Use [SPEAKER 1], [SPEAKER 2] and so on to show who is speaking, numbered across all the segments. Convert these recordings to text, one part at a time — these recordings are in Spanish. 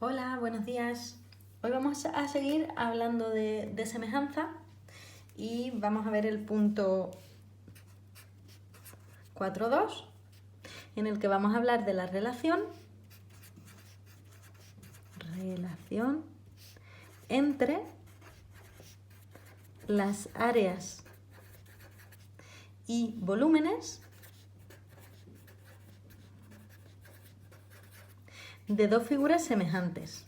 [SPEAKER 1] Hola, buenos días. Hoy vamos a seguir hablando de semejanza y vamos a ver el punto 4.2, en el que vamos a hablar de la relación entre las áreas y volúmenes de dos figuras semejantes.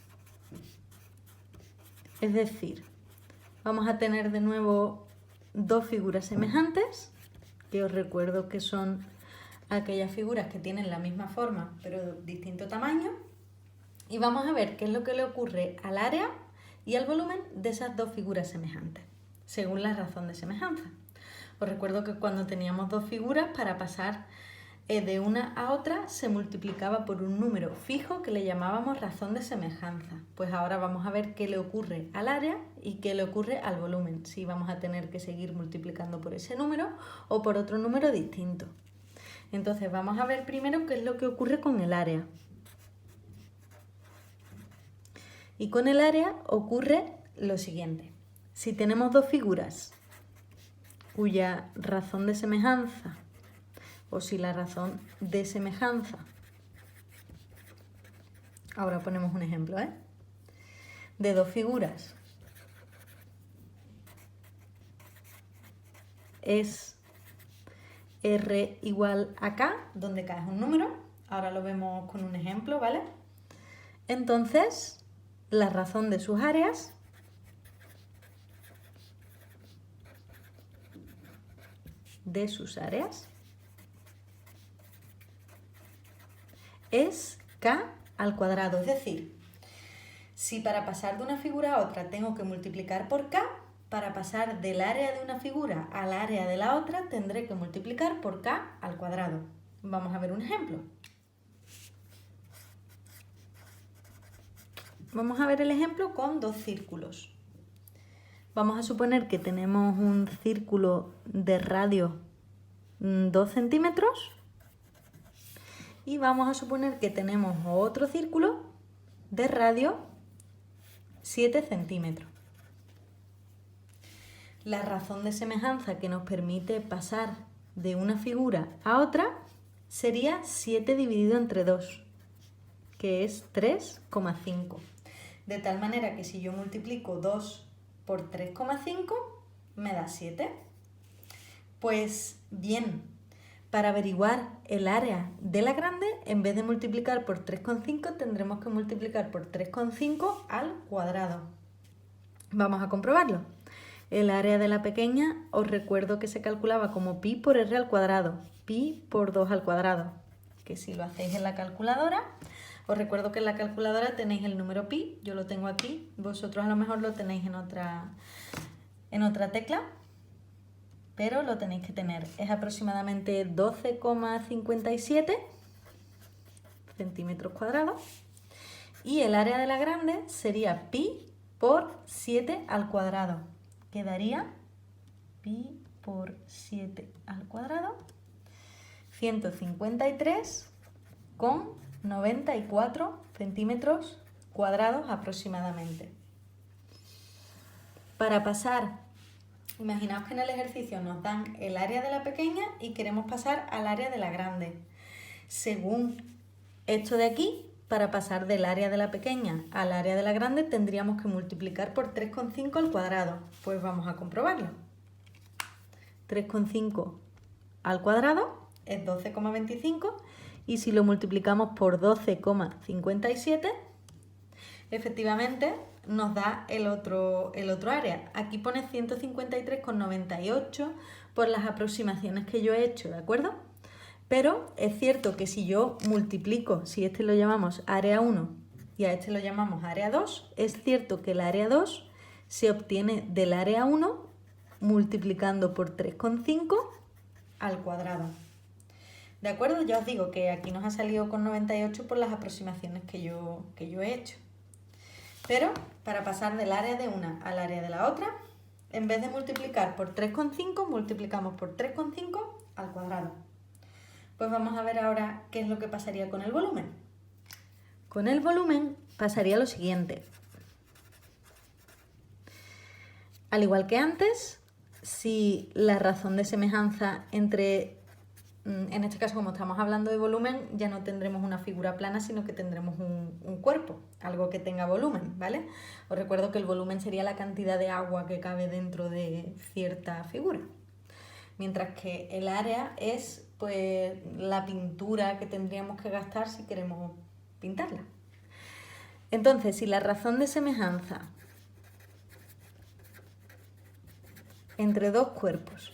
[SPEAKER 1] Es decir, vamos a tener de nuevo dos figuras semejantes, que os recuerdo que son aquellas figuras que tienen la misma forma pero de distinto tamaño, y vamos a ver qué es lo que le ocurre al área y al volumen de esas dos figuras semejantes, según la razón de semejanza. Os recuerdo que cuando teníamos dos figuras, para pasar de una a otra se multiplicaba por un número fijo que le llamábamos razón de semejanza. Pues ahora vamos a ver qué le ocurre al área y qué le ocurre al volumen, si vamos a tener que seguir multiplicando por ese número o por otro número distinto. Entonces vamos a ver primero qué es lo que ocurre con el área. Y con el área ocurre lo siguiente. Si tenemos dos figuras cuya razón de semejanza, o si la razón de semejanza, ahora ponemos un ejemplo, de dos figuras es R igual a K, donde K es un número, ahora lo vemos con un ejemplo, ¿vale? Entonces, la razón de sus áreas es K al cuadrado. Es decir, si para pasar de una figura a otra tengo que multiplicar por K, para pasar del área de una figura al área de la otra tendré que multiplicar por K al cuadrado. Vamos a ver un ejemplo. Vamos a ver el ejemplo con dos círculos. Vamos a suponer que tenemos un círculo de radio 2 centímetros y vamos a suponer que tenemos otro círculo de radio 7 centímetros. La razón de semejanza que nos permite pasar de una figura a otra sería 7 dividido entre 2, que es 3,5. De tal manera que si yo multiplico 2 por 3,5 me da 7. Pues bien, para averiguar el área de la grande, en vez de multiplicar por 3,5 tendremos que multiplicar por 3,5 al cuadrado. Vamos a comprobarlo. El área de la pequeña os recuerdo que se calculaba como pi por r al cuadrado, pi por 2 al cuadrado, que si lo hacéis en la calculadora, os recuerdo que en la calculadora tenéis el número pi, yo lo tengo aquí, vosotros a lo mejor lo tenéis en otra tecla, pero lo tenéis que tener. Es aproximadamente 12,57 centímetros cuadrados y el área de la grande sería pi por 7 al cuadrado. Quedaría pi por 7 al cuadrado, 153,94 centímetros cuadrados aproximadamente. Para pasar, imaginaos que en el ejercicio nos dan el área de la pequeña y queremos pasar al área de la grande. Según esto de aquí, para pasar del área de la pequeña al área de la grande tendríamos que multiplicar por 3,5 al cuadrado. Pues vamos a comprobarlo. 3,5 al cuadrado es 12,25 y si lo multiplicamos por 12,57, efectivamente nos da el otro área. Aquí pone 153,98 por las aproximaciones que yo he hecho, ¿de acuerdo? Pero es cierto que si yo multiplico, si este lo llamamos área 1 y a este lo llamamos área 2, es cierto que el área 2 se obtiene del área 1 multiplicando por 3,5 al cuadrado. ¿De acuerdo? Ya os digo que aquí nos ha salido con 98 por las aproximaciones que yo he hecho. Pero para pasar del área de una al área de la otra, en vez de multiplicar por 3,5, multiplicamos por 3,5 al cuadrado. Pues vamos a ver ahora qué es lo que pasaría con el volumen. Con el volumen pasaría lo siguiente. Al igual que antes, si la razón de semejanza entre, en este caso como estamos hablando de volumen, ya no tendremos una figura plana, sino que tendremos un cuerpo, algo que tenga volumen, ¿vale? Os recuerdo que el volumen sería la cantidad de agua que cabe dentro de cierta figura. Mientras que el área es pues la pintura que tendríamos que gastar si queremos pintarla. Entonces, si la razón de semejanza entre dos cuerpos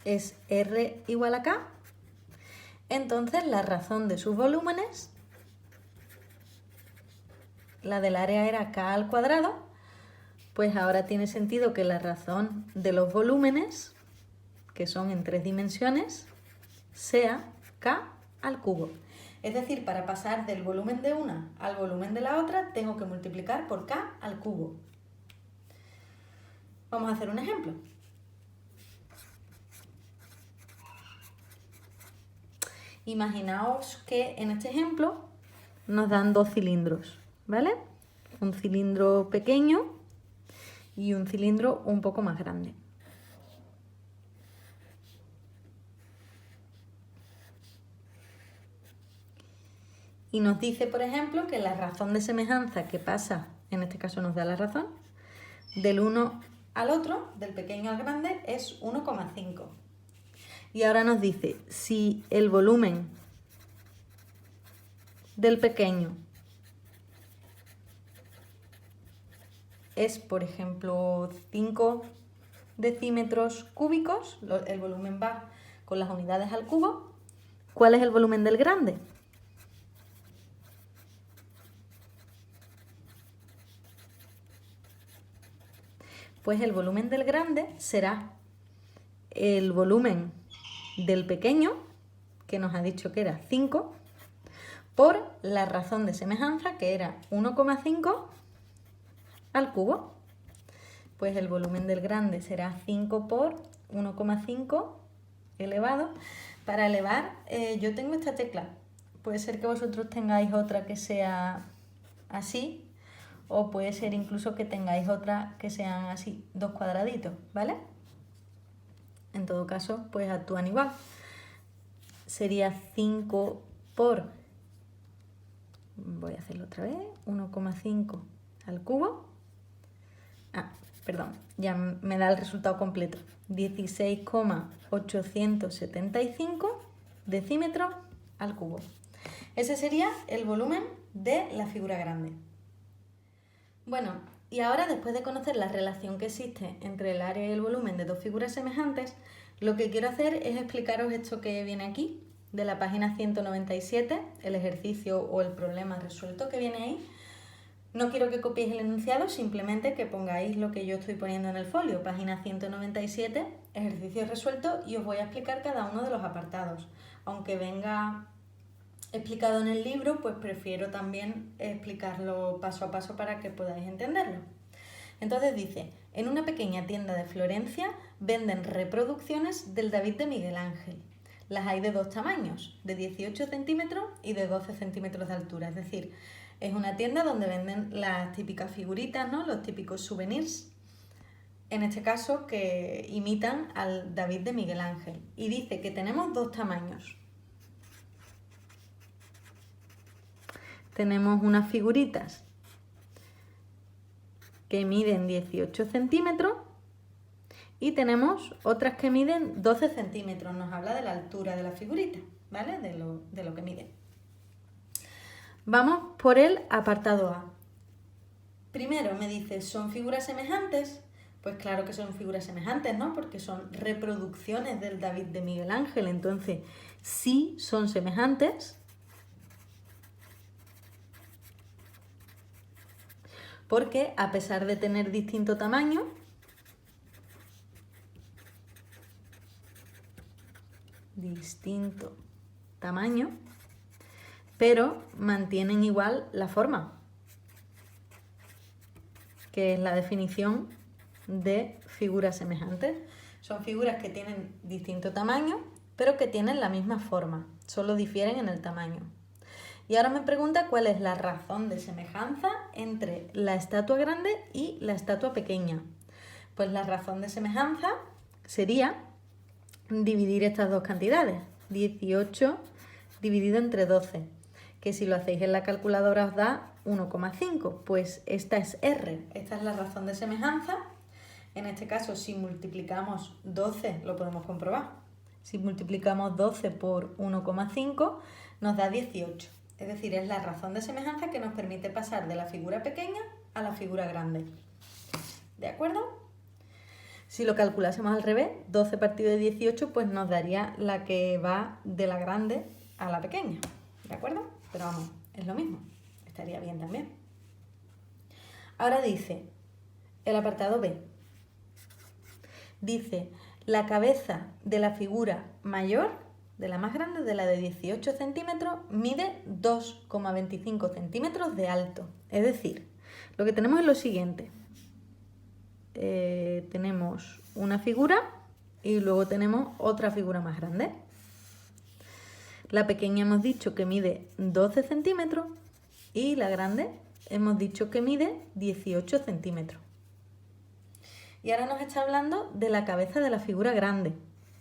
[SPEAKER 1] es R igual a K, entonces la razón de sus volúmenes, la del área era K al cuadrado, pues ahora tiene sentido que la razón de los volúmenes, que son en 3 dimensiones, sea K al cubo. Es decir, para pasar del volumen de una al volumen de la otra, tengo que multiplicar por K al cubo. Vamos a hacer un ejemplo. Imaginaos que en este ejemplo nos dan 2 cilindros, ¿vale? Un cilindro pequeño y un cilindro un poco más grande. Y nos dice, por ejemplo, que la razón de semejanza que pasa, en este caso nos da la razón, del uno al otro, del pequeño al grande, es 1,5. Y ahora nos dice, si el volumen del pequeño es, por ejemplo, 5 decímetros cúbicos, el volumen va con las unidades al cubo, ¿cuál es el volumen del grande? Pues el volumen del grande será el volumen del pequeño, que nos ha dicho que era 5, por la razón de semejanza, que era 1,5 al cubo. Pues el volumen del grande será 5 por 1,5 elevado. Para elevar, yo tengo esta tecla. Puede ser que vosotros tengáis otra que sea así, o puede ser incluso que tengáis otra que sean así, 2 cuadraditos, ¿vale? En todo caso, pues actúan igual. Sería 5 por, voy a hacerlo otra vez, 1,5 al cubo. Perdón, ya me da el resultado completo. 16,875 decímetros al cubo. Ese sería el volumen de la figura grande. Bueno, y ahora después de conocer la relación que existe entre el área y el volumen de dos figuras semejantes, lo que quiero hacer es explicaros esto que viene aquí, de la página 197, el ejercicio o el problema resuelto que viene ahí. No quiero que copiéis el enunciado, simplemente que pongáis lo que yo estoy poniendo en el folio, página 197, ejercicio resuelto, y os voy a explicar cada uno de los apartados. Aunque venga explicado en el libro, pues prefiero también explicarlo paso a paso para que podáis entenderlo. Entonces dice, en una pequeña tienda de Florencia venden reproducciones del David de Miguel Ángel. Las hay de dos tamaños, de 18 centímetros y de 12 centímetros de altura, es decir, es una tienda donde venden las típicas figuritas, ¿no? Los típicos souvenirs, en este caso que imitan al David de Miguel Ángel. Y dice que tenemos dos tamaños. Tenemos unas figuritas que miden 18 centímetros y tenemos otras que miden 12 centímetros. Nos habla de la altura de la figurita, ¿vale? De lo que miden. Vamos por el apartado A. Primero me dice, ¿son figuras semejantes? Pues claro que son figuras semejantes, ¿no? Porque son reproducciones del David de Miguel Ángel. Entonces, sí son semejantes. Porque a pesar de tener distinto tamaño, pero mantienen igual la forma, que es la definición de figuras semejantes. Son figuras que tienen distinto tamaño, pero que tienen la misma forma. solo difieren en el tamaño. Y ahora me pregunta cuál es la razón de semejanza entre la estatua grande y la estatua pequeña. Pues la razón de semejanza sería dividir estas dos cantidades, 18 dividido entre 12, que si lo hacéis en la calculadora os da 1,5, pues esta es R, esta es la razón de semejanza. En este caso, si multiplicamos 12, lo podemos comprobar. Si multiplicamos 12 por 1,5, nos da 18. Es decir, es la razón de semejanza que nos permite pasar de la figura pequeña a la figura grande. ¿De acuerdo? Si lo calculásemos al revés, 12 partido de 18, pues nos daría la que va de la grande a la pequeña. ¿De acuerdo? Pero vamos, es lo mismo. Estaría bien también. Ahora dice, el apartado B. Dice, la cabeza de la figura mayor, de la más grande, de la de 18 centímetros, mide 2,25 centímetros de alto. Es decir, lo que tenemos es lo siguiente. Tenemos una figura y luego tenemos otra figura más grande. La pequeña hemos dicho que mide 12 centímetros y la grande hemos dicho que mide 18 centímetros. Y ahora nos está hablando de la cabeza de la figura grande.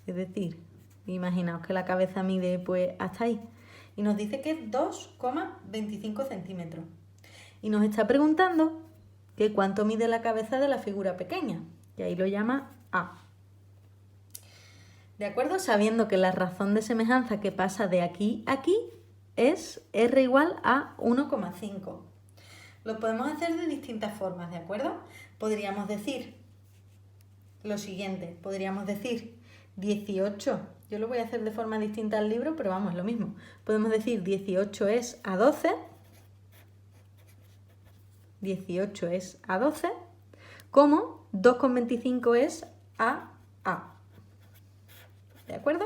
[SPEAKER 1] Es decir, imaginaos que la cabeza mide pues hasta ahí. Y nos dice que es 2,25 centímetros. Y nos está preguntando que cuánto mide la cabeza de la figura pequeña. Y ahí lo llama A. ¿De acuerdo? Sabiendo que la razón de semejanza que pasa de aquí a aquí es R igual a 1,5. Lo podemos hacer de distintas formas, ¿de acuerdo? Podríamos decir lo siguiente, podríamos decir 18, yo lo voy a hacer de forma distinta al libro, pero vamos, lo mismo. Podemos decir 18 es a 12, 18 es a 12, como 2,25 es a A. ¿De acuerdo?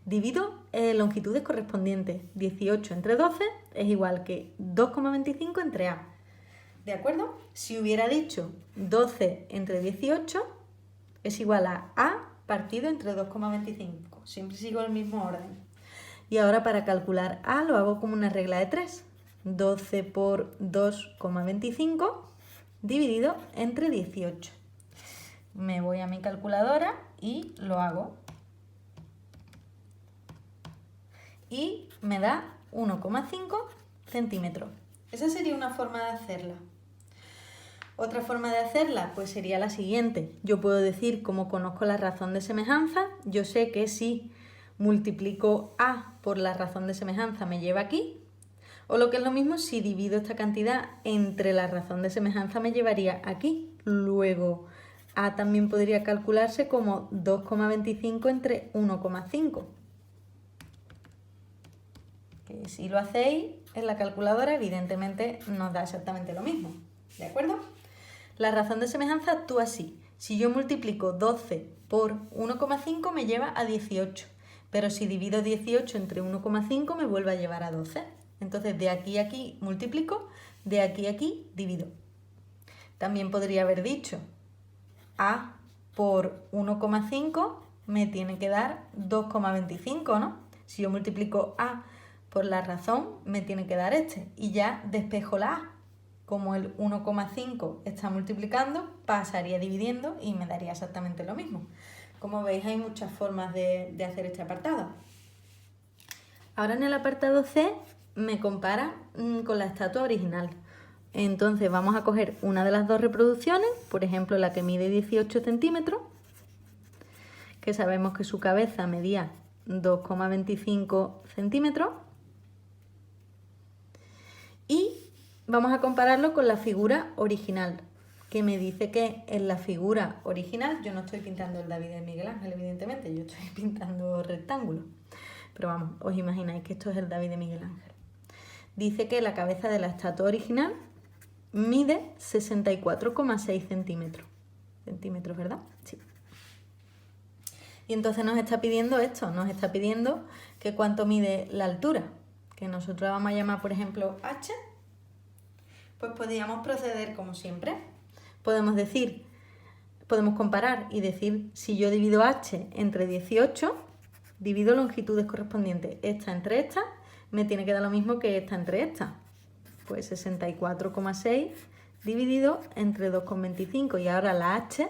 [SPEAKER 1] Divido longitudes correspondientes. 18 entre 12 es igual que 2,25 entre A. ¿De acuerdo? Si hubiera dicho 12 entre 18 es igual a A partido entre 2,25. Siempre sigo el mismo orden. Y ahora para calcular A lo hago como una regla de 3. 12 por 2,25 dividido entre 18. Me voy a mi calculadora y lo hago. Y me da 1,5 centímetros. Esa sería una forma de hacerla. Otra forma de hacerla pues sería la siguiente. Yo puedo decir, como conozco la razón de semejanza, yo sé que si multiplico A por la razón de semejanza me lleva aquí. O lo que es lo mismo, si divido esta cantidad entre la razón de semejanza me llevaría aquí. Luego, A también podría calcularse como 2,25 entre 1,5. Que si lo hacéis en la calculadora, evidentemente nos da exactamente lo mismo. ¿De acuerdo? La razón de semejanza actúa así. Si yo multiplico 12 por 1,5 me lleva a 18. Pero si divido 18 entre 1,5 me vuelve a llevar a 12. Entonces de aquí a aquí multiplico, de aquí a aquí divido. También podría haber dicho A por 1,5 me tiene que dar 2,25, ¿no? Si yo multiplico A por la razón me tiene que dar este. Y ya despejo la A. Como el 1,5 está multiplicando, pasaría dividiendo y me daría exactamente lo mismo. Como veis, hay muchas formas de hacer este apartado. Ahora en el apartado C me compara con la estatua original. Entonces vamos a coger una de las dos reproducciones, por ejemplo la que mide 18 centímetros, que sabemos que su cabeza medía 2,25 centímetros. Y vamos a compararlo con la figura original, que me dice que en la figura original, yo no estoy pintando el David de Miguel Ángel, evidentemente, yo estoy pintando rectángulos. Pero vamos, os imagináis que esto es el David de Miguel Ángel. Dice que la cabeza de la estatua original mide 64,6 centímetros. Centímetros, ¿verdad? Sí. Y entonces nos está pidiendo esto, nos está pidiendo que cuánto mide la altura, que nosotros vamos a llamar, por ejemplo, H. Pues podríamos proceder como siempre. Podemos comparar y decir, si yo divido H entre 18, divido longitudes correspondientes. Esta entre esta me tiene que dar lo mismo que esta entre esta. Pues 64,6 dividido entre 2,25. Y ahora la h,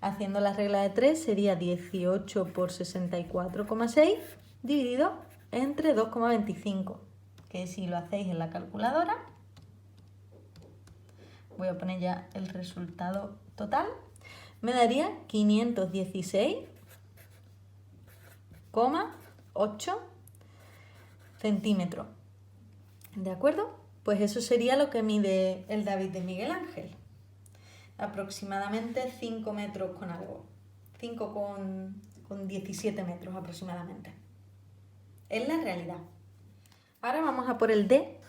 [SPEAKER 1] haciendo la regla de 3, sería 18 por 64,6 dividido entre 2,25. Que si lo hacéis en la calculadora, voy a poner ya el resultado total, me daría 516,8 centímetros. ¿De acuerdo? Pues eso sería lo que mide el David de Miguel Ángel. Aproximadamente 5 metros con algo. 5,17 metros aproximadamente. Es la realidad. Ahora vamos a por el D.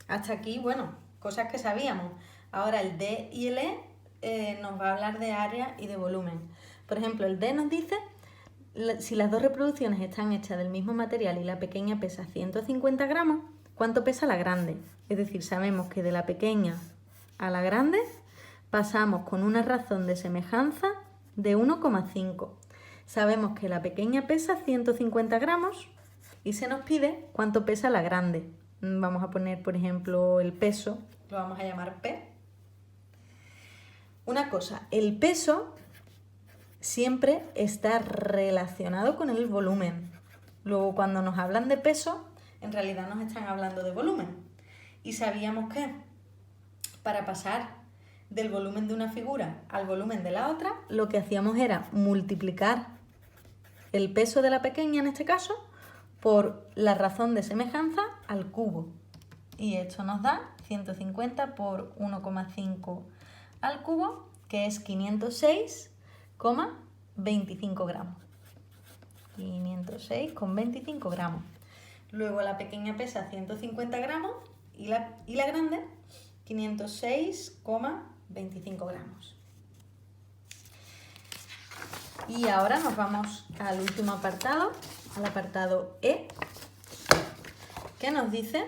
[SPEAKER 1] Hasta aquí, bueno, cosas que sabíamos. Ahora el D y el E nos va a hablar de área y de volumen. Por ejemplo, el D nos dice si las dos reproducciones están hechas del mismo material y la pequeña pesa 150 gramos, ¿cuánto pesa la grande? Es decir, sabemos que de la pequeña a la grande pasamos con una razón de semejanza de 1,5. Sabemos que la pequeña pesa 150 gramos y se nos pide cuánto pesa la grande. Vamos a poner, por ejemplo, el peso, lo vamos a llamar P. Una cosa, el peso siempre está relacionado con el volumen. Luego, cuando nos hablan de peso, en realidad nos están hablando de volumen. Y sabíamos que para pasar del volumen de una figura al volumen de la otra, lo que hacíamos era multiplicar el peso de la pequeña, en este caso, por la razón de semejanza al cubo. Y esto nos da 150 por 1,5 al cubo, que es 506,25 gramos. 506,25 gramos. Luego la pequeña pesa 150 gramos y la grande 506,25 gramos. Y ahora nos vamos al último apartado, al apartado E, que nos dice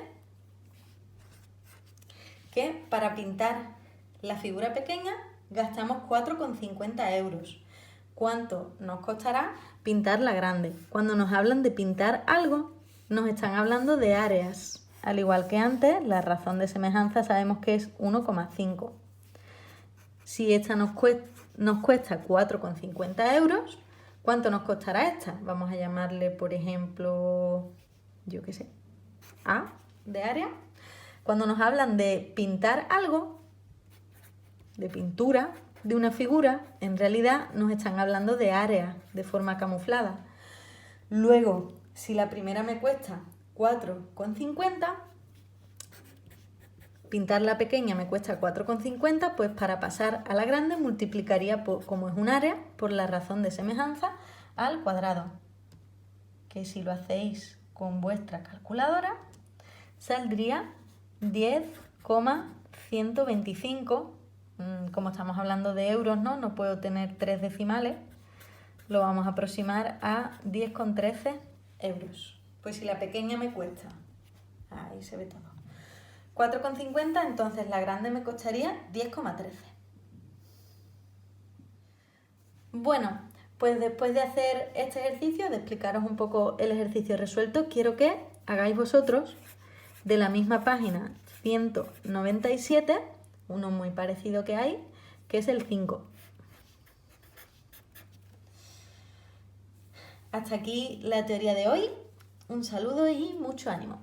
[SPEAKER 1] que para pintar la figura pequeña gastamos 4,50 euros. ¿Cuánto nos costará pintar la grande? Cuando nos hablan de pintar algo, nos están hablando de áreas. Al igual que antes, la razón de semejanza sabemos que es 1,5. Si esta nos cuesta 4,50 euros, ¿cuánto nos costará esta? Vamos a llamarle, por ejemplo, yo qué sé, A de área. Cuando nos hablan de pintar algo, de pintura de una figura, en realidad nos están hablando de área, de forma camuflada. Luego, si la primera me cuesta 4,50, pintar la pequeña me cuesta 4,50, pues para pasar a la grande multiplicaría, como es un área, por la razón de semejanza al cuadrado. Que si lo hacéis con vuestra calculadora, saldría 10,125. Como estamos hablando de euros, no puedo tener 3 decimales, lo vamos a aproximar a 10,13 euros. Pues si la pequeña me cuesta, ahí se ve todo, 4,50, entonces la grande me costaría 10,13. Bueno, pues después de hacer este ejercicio, de explicaros un poco el ejercicio resuelto, quiero que hagáis vosotros de la misma página 197, uno muy parecido que hay, que es el 5. Hasta aquí la teoría de hoy. Un saludo y mucho ánimo.